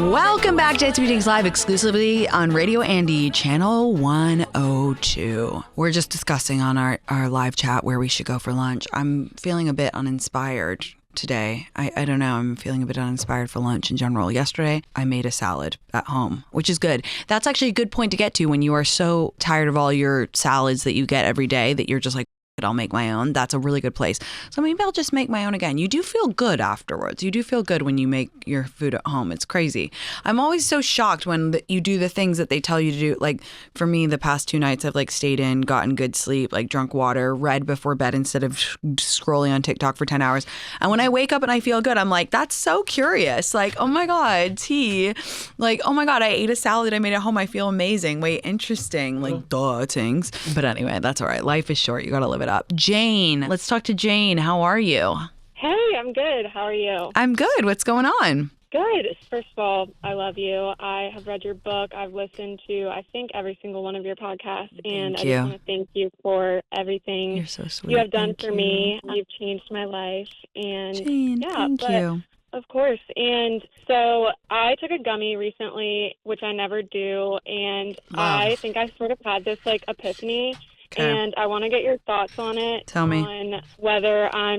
Welcome back to Tinx Live exclusively on Radio Andy, channel 102. We're just discussing on our live chat where we should go for lunch. I'm feeling a bit uninspired today. I don't know. I'm feeling a bit uninspired for lunch in general. Yesterday, I made a salad at home, which is good. That's actually a good point to get to when you are so tired of all your salads that you get every day that you're just like, I'll make my own. That's a really good place. So maybe I'll just make my own again. You do feel good afterwards. You do feel good when you make your food at home. It's crazy. I'm always so shocked when you do the things that they tell you to do. Like for me, the past 2 nights, I've like stayed in, gotten good sleep, like drunk water, read before bed instead of scrolling on TikTok for 10 hours. And when I wake up and I feel good, I'm like, that's so curious. Like, oh my God, tea. Like, oh my God, I ate a salad I made at home. I feel amazing. Wait, interesting. Like, duh, things. But anyway, that's all right. Life is short. You got to live it up. Jane, let's talk to Jane. How are you? Hey, I'm good. How are you? I'm good. What's going on? Good. First of all, I love you. I have read your book. I've listened to, I think, every single one of your podcasts. And I just want to thank you for everything You're so sweet. you have done for me. You've changed my life. And Jane, thank you. Of course. And so I took a gummy recently, which I never do. And I think I sort of had this like epiphany. Okay. And I want to get your thoughts on it. Tell me. On whether I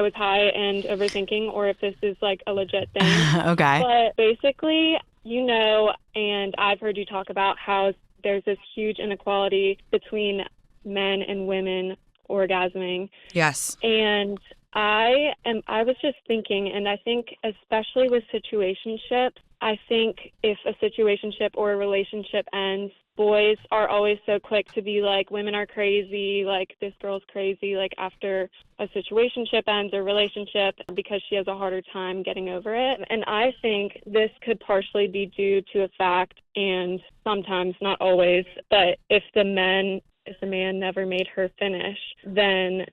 was high and overthinking or if this is like a legit thing. Okay. But basically, and I've heard you talk about how there's this huge inequality between men and women orgasming. Yes. And I was just thinking, and I think especially with situationships, I think if a situationship or a relationship ends, boys are always so quick to be like, women are crazy, like this girl's crazy, like after a situationship ends or relationship because she has a harder time getting over it. And I think this could partially be due to a fact, and sometimes, not always, but if the man never made her finish, then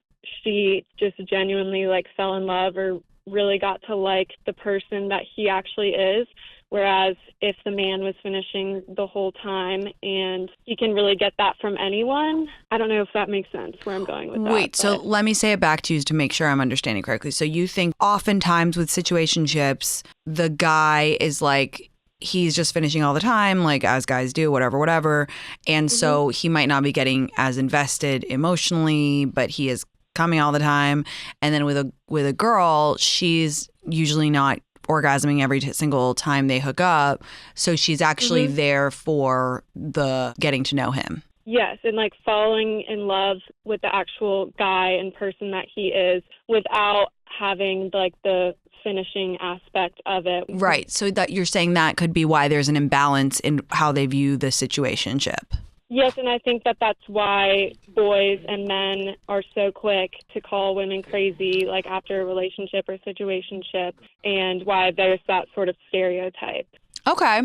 she just genuinely like fell in love or really got to like the person that he actually is. Whereas if the man was finishing the whole time and you can really get that from anyone, I don't know if that makes sense where I'm going with that. Wait, so let me say it back to you to make sure I'm understanding correctly. So you think oftentimes with situationships, the guy is like, he's just finishing all the time, like as guys do, whatever. And so he might not be getting as invested emotionally, but he is coming all the time. And then with a girl, she's usually not orgasming every single time they hook up. So she's actually there for the getting to know him. Yes, and like falling in love with the actual guy and person that he is without having like the finishing aspect of it. Right. So that you're saying that could be why there's an imbalance in how they view the situationship. Yes, and I think that that's why boys and men are so quick to call women crazy, like after a relationship or situationship, and why there's that sort of stereotype. Okay.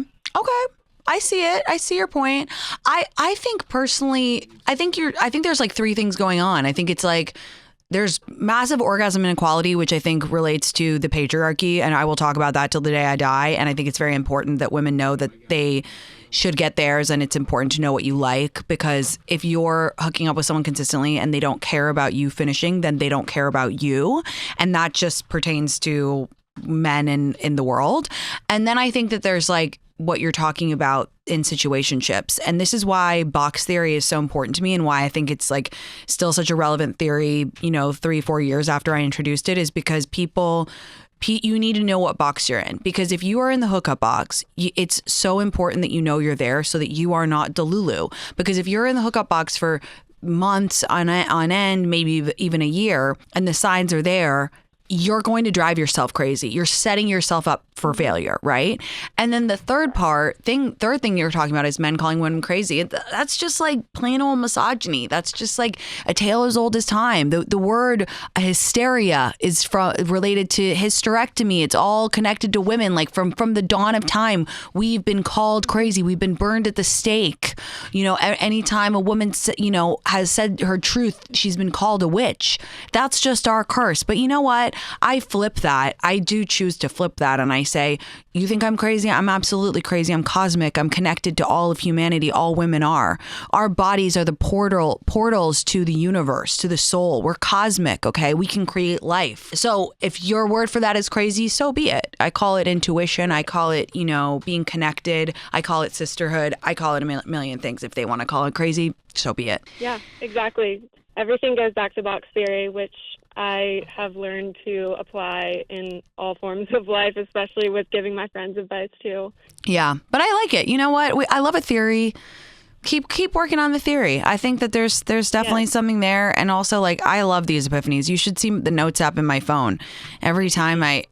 I see it. I see your point. I think personally, I think there's like 3 things going on. I think it's like there's massive orgasm inequality, which I think relates to the patriarchy, and I will talk about that till the day I die. And I think it's very important that women know that they should get theirs, and it's important to know what you like, because if you're hooking up with someone consistently and they don't care about you finishing, then they don't care about you. And that just pertains to men in the world. And then I think that there's like what you're talking about in situationships. And this is why box theory is so important to me, and why I think it's like still such a relevant theory, 3-4 years after I introduced it, is because you need to know what box you're in, because if you are in the hookup box, it's so important that you know you're there so that you are not delulu. Because if you're in the hookup box for months on end, maybe even a year, and the signs are there, you're going to drive yourself crazy. You're setting yourself up for failure, right? And then the third thing you're talking about is men calling women crazy. That's just like plain old misogyny. That's just like a tale as old as time. The word hysteria is related to hysterectomy. It's all connected to women. Like from the dawn of time, we've been called crazy. We've been burned at the stake. Anytime a woman, has said her truth, she's been called a witch. That's just our curse. But you know what? I flip that. I do choose to flip that. And I say, you think I'm crazy? I'm absolutely crazy. I'm cosmic. I'm connected to all of humanity. All women are. Our bodies are the portals to the universe, to the soul. We're cosmic, okay? We can create life. So if your word for that is crazy, so be it. I call it intuition. I call it, being connected. I call it sisterhood. I call it a million things. If they want to call it crazy, so be it. Yeah, exactly. Everything goes back to box theory, which I have learned to apply in all forms of life, especially with giving my friends advice too. Yeah, but I like it. You know what? I love a theory. Keep working on the theory. I think that there's definitely something there, and also like I love these epiphanies. You should see the notes app in my phone. Every time I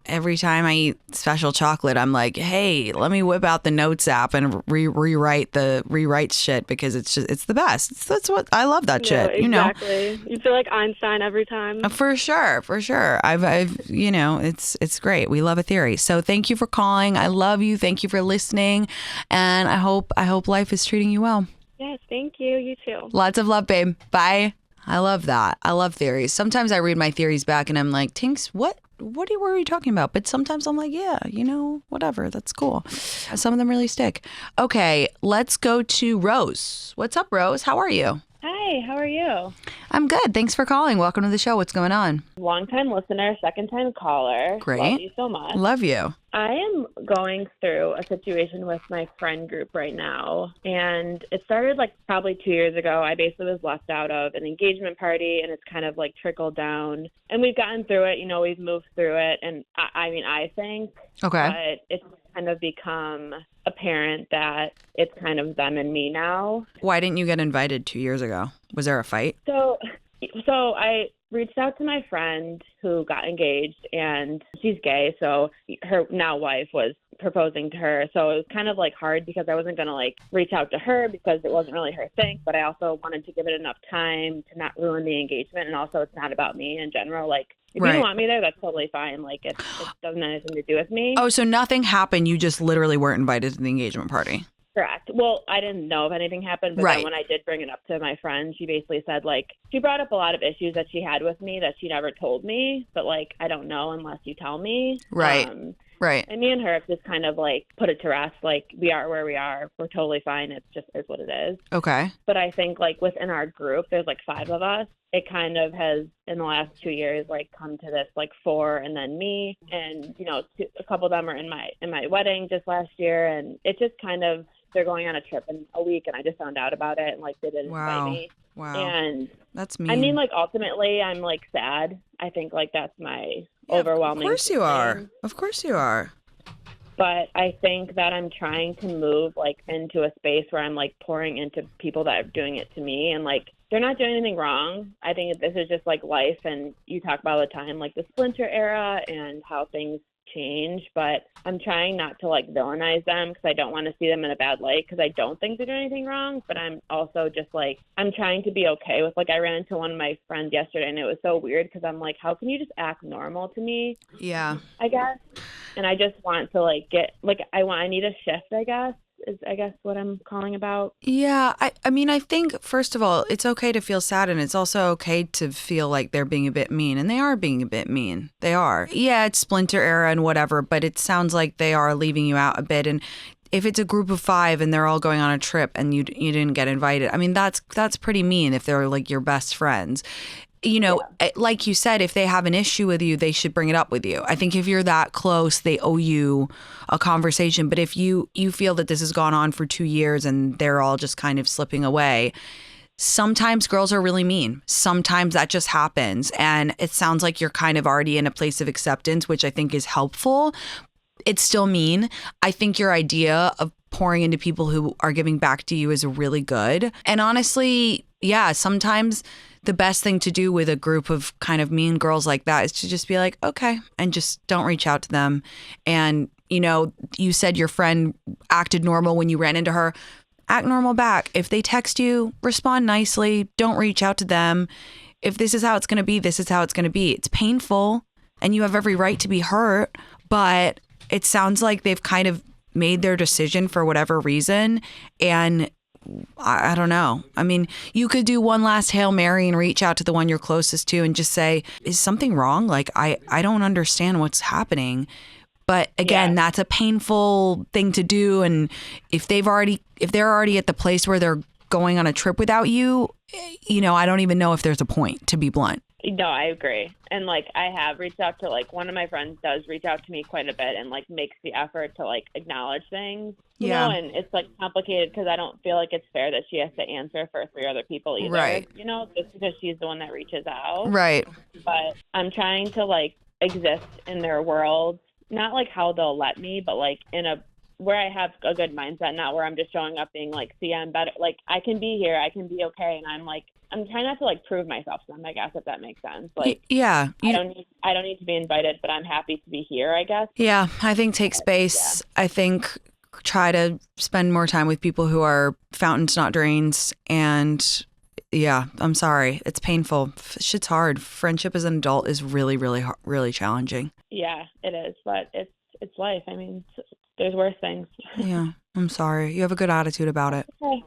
eat special chocolate, I'm like, hey, let me whip out the notes app and rewrite shit because it's the best. That's what I love that shit. Exactly. You feel like Einstein every time. For sure. I've it's great. We love a theory. So thank you for calling. I love you. Thank you for listening, and I hope life is treating you well. Yes, thank you. You too. Lots of love, babe. Bye. I love that. I love theories. Sometimes I read my theories back and I'm like, Tinx, what were you talking about? But sometimes I'm like, yeah, whatever. That's cool. Some of them really stick. Okay, let's go to Rose. What's up, Rose? How are you? Hi, how are you? I'm good. Thanks for calling. Welcome to the show. What's going on? Long-time listener, second-time caller. Great. Love you so much. Love you. I am going through a situation with my friend group right now, and it started like probably 2 years ago. I basically was left out of an engagement party, and it's kind of like trickled down. And we've gotten through it. We've moved through it. And I think, okay, but it's kind of become apparent that it's kind of them and me now. Why didn't you get invited 2 years ago? Was there a fight? So I reached out to my friend who got engaged, and she's gay, so her now wife was proposing to her. So it was kind of like hard because I wasn't going to like reach out to her because it wasn't really her thing, but I also wanted to give it enough time to not ruin the engagement. And also it's not about me in general. Like if you don't want me there, that's totally fine. Like it doesn't have anything to do with me. Oh, so nothing happened. You just literally weren't invited to the engagement party. Correct. Well, I didn't know if anything happened, but then when I did bring it up to my friend, she basically said, like, she brought up a lot of issues that she had with me that she never told me, but, like, I don't know unless you tell me. Right. Right. And me and her have just kind of, like, put it to rest. Like, we are where we are. We're totally fine. It just is what it is. Okay. But I think, like, within our group, there's, like, 5 of us. It kind of has, in the last 2 years, like, come to this, like, 4 and then me. And, a couple of them are in my wedding just last year. And it just kind of, they're going on a trip in a week, and I just found out about it, and like they didn't invite me. Wow. And that's mean. I mean, like ultimately, I'm like sad. I think like that's my overwhelming. Of course you are. Of course you are. But I think that I'm trying to move like into a space where I'm like pouring into people that are doing it to me, and like they're not doing anything wrong. I think this is just like life, and you talk about all the time like the splinter era and how things change, but I'm trying not to like villainize them because I don't want to see them in a bad light because I don't think they're doing anything wrong, but I'm also just like I'm trying to be okay with like I ran into one of my friends yesterday and it was so weird because I'm like, how can you just act normal to me? Yeah, I guess. And I just want to like get like I need a shift, I guess. Is I guess what I'm calling about. Yeah, I mean, I think, first of all, it's okay to feel sad, and it's also okay to feel like they're being a bit mean, and they are being a bit mean. They are. Yeah, it's splinter era and whatever, but it sounds like they are leaving you out a bit. And if it's a group of 5 and they're all going on a trip and you didn't get invited, I mean, that's pretty mean if they're like your best friends. Like you said, if they have an issue with you, they should bring it up with you. I think if you're that close, they owe you a conversation. But if you feel that this has gone on for 2 years and they're all just kind of slipping away, sometimes girls are really mean. Sometimes that just happens. And it sounds like you're kind of already in a place of acceptance, which I think is helpful. It's still mean. I think your idea of pouring into people who are giving back to you is really good. And honestly, yeah, sometimes the best thing to do with a group of kind of mean girls like that is to just be like, okay, and just don't reach out to them. And, you said your friend acted normal when you ran into her. Act normal back. If they text you, respond nicely. Don't reach out to them. If this is how it's going to be, this is how it's going to be. It's painful and you have every right to be hurt, but it sounds like they've kind of made their decision for whatever reason. And I don't know. I mean, you could do one last Hail Mary and reach out to the one you're closest to and just say, is something wrong? Like, I don't understand what's happening. But again, that's a painful thing to do. And if they're already at the place where they're going on a trip without you, I don't even know if there's a point, to be blunt. No, I agree. And like, I have reached out to like, one of my friends does reach out to me quite a bit and like makes the effort to like acknowledge things, you know, and it's like complicated because I don't feel like it's fair that she has to answer for 3 other people either, right? Just because she's the one that reaches out. Right. But I'm trying to like exist in their world, not like how they'll let me, but like where I have a good mindset, not where I'm just showing up being like, see, I'm better. Like, I can be here, I can be okay. And I'm trying not to like prove myself to them, I guess, if that makes sense. Like, yeah, I don't need to be invited, but I'm happy to be here, I guess. Yeah, I think take space. Yeah. I think try to spend more time with people who are fountains, not drains. And yeah, I'm sorry, it's painful. Shit's hard. Friendship as an adult is really, really, really challenging. Yeah, it is, but it's life. I mean, there's worse things. Yeah, I'm sorry. You have a good attitude about it. Okay.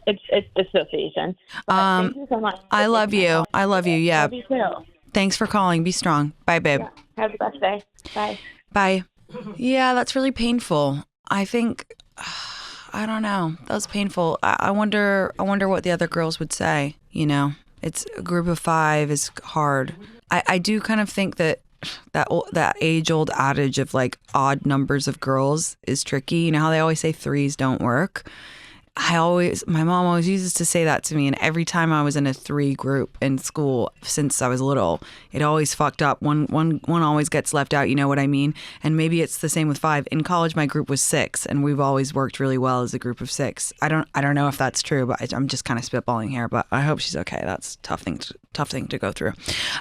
It's dissociation. Thank you so much. I love you. I love you. Yeah. Love you too. Thanks for calling. Be strong. Bye, babe. Yeah. Have the best day. Bye. Bye. Yeah, that's really painful. I think, I don't know. That was painful. I wonder what the other girls would say. It's a group of 5 is hard. I do kind of think that age-old adage of like odd numbers of girls is tricky. You know how they always say 3s don't work? My mom always uses to say that to me, and every time I was in a 3 group in school since I was little, it always fucked up. One always gets left out, you know what I mean? And maybe it's the same with 5. In college, my group was 6, and we've always worked really well as a group of 6. I don't know if that's true, but I'm just kind of spitballing here. But I hope she's okay. That's a tough thing to go through.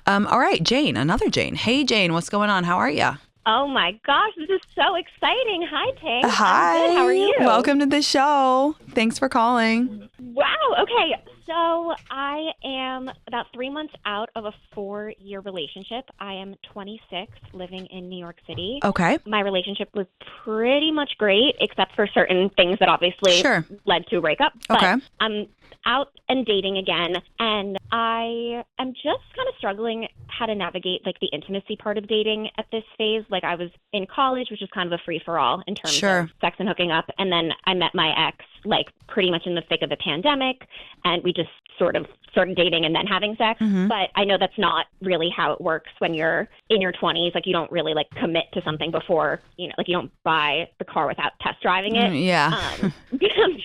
All right, Jane, another Jane. Hey, Jane, what's going on? How are you? Oh my gosh, this is so exciting. Hi, Tinx. Hi. I'm good. How are you? Welcome to the show. Thanks for calling. Wow. Okay. So I am about 3 months out of a 4-year relationship. I am 26, living in New York City. Okay. My relationship was pretty much great, except for certain things that obviously led to a breakup. But okay. I'm out and dating again, and I am just kind of struggling how to navigate like the intimacy part of dating at this phase. Like, I was in college, which was kind of a free-for-all in terms of sex and hooking up, and then I met my ex like pretty much in the thick of the pandemic, and we just sort of started dating and then having sex. Mm-hmm. But I know that's not really how it works when you're in your 20s. Like, you don't really like commit to something before, like you don't buy the car without test driving it. Yeah.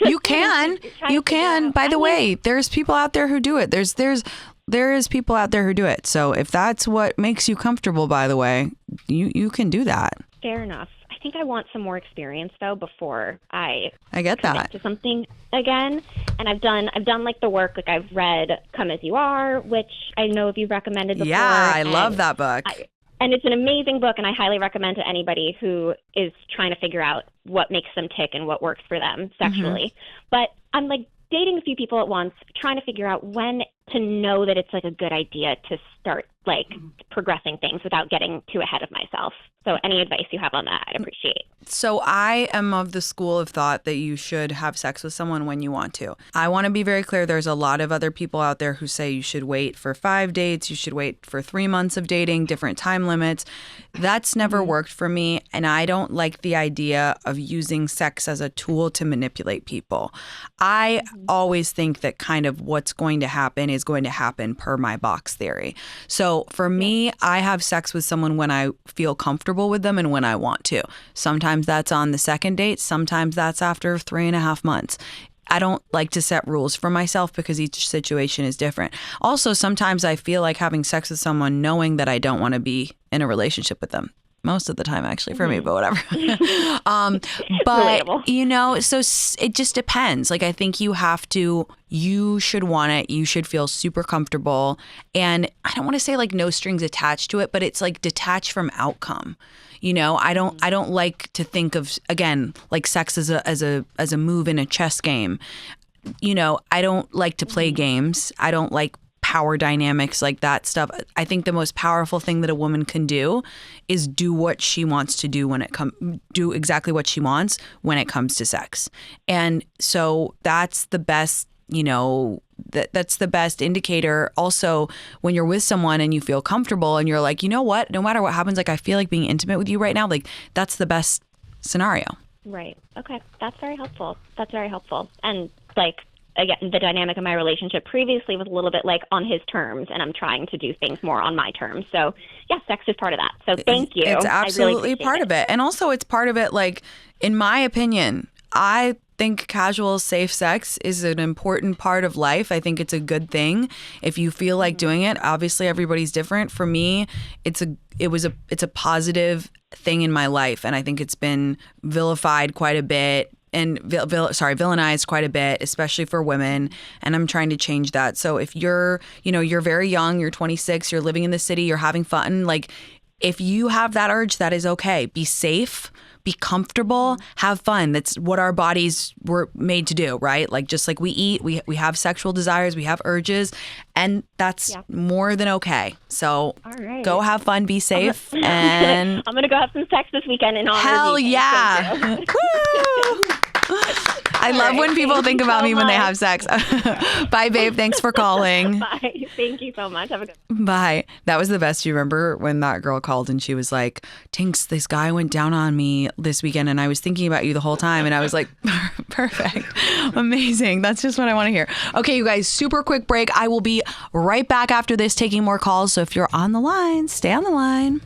You can. By the way, there's people out there who do it. There is people out there who do it. So if that's what makes you comfortable, by the way, you can do that. Fair enough. I think I want some more experience though before I get that to something again. And I've done like the work. Like, I've read Come As You Are, which I know if you've recommended before. Yeah, I love that book. And it's an amazing book, and I highly recommend to anybody who is trying to figure out what makes them tick and what works for them sexually. Mm-hmm. But I'm like dating a few people at once, trying to figure out when to know that it's like a good idea to start like progressing things without getting too ahead of myself. So any advice you have on that, I'd appreciate. So I am of the school of thought that you should have sex with someone when you want to. I want to be very clear. There's a lot of other people out there who say you should wait for 5 dates. You should wait for 3 months of dating, different time limits. That's never worked for me. And I don't like the idea of using sex as a tool to manipulate people. I always think that kind of what's going to happen is going to happen per my box theory. So for me, I have sex with someone when I feel comfortable with them and when I want to. Sometimes that's on the second date. Sometimes that's after 3.5 months. I don't like to set rules for myself because each situation is different. Also, sometimes I feel like having sex with someone knowing that I don't want to be in a relationship with them. Most of the time, actually, for me, but whatever. But, so it just depends. Like, I think you should want it. You should feel super comfortable. And I don't want to say like no strings attached to it, but it's like detached from outcome. I don't like to think of, again, like sex as a move in a chess game. I don't like to play games. I don't like power dynamics, like that stuff. I think the most powerful thing that a woman can do is do what she wants to do do exactly what she wants when it comes to sex. And so that's the best, that's the best indicator. Also, when you're with someone and you feel comfortable and you're like, you know what, no matter what happens, like I feel like being intimate with you right now, like that's the best scenario. Right. Okay. That's very helpful. And like, again, the dynamic of my relationship previously was a little bit like on his terms, and I'm trying to do things more on my terms. So yeah, sex is part of that. So thank you. It's absolutely I really part of it. And also it's part of it, like, in my opinion, I think casual, safe sex is an important part of life. I think it's a good thing if you feel like doing it. Obviously, everybody's different. For me, it's a positive thing in my life, and I think it's been vilified quite a bit and villainized quite a bit, especially for women. And I'm trying to change that. So if you're very young, you're 26, you're living in the city, you're having fun, like if you have that urge, that is okay. Be safe. Be comfortable, have fun. That's what our bodies were made to do, right? Like just like we eat, we have sexual desires, we have urges, and that's more than okay. So go have fun, be safe, and I'm gonna go have some sex this weekend in honor hell of you. yeah. I love when people think about me when they have sex. Bye, babe. Thanks for calling. Bye. Thank you so much. Have a good Bye. That was the best. You remember when that girl called and she was like, Tinx, this guy went down on me this weekend and I was thinking about you the whole time. And I was like, perfect. Amazing. That's just what I want to hear. Okay, you guys, super quick break. I will be right back after this taking more calls. So if you're on the line, stay on the line.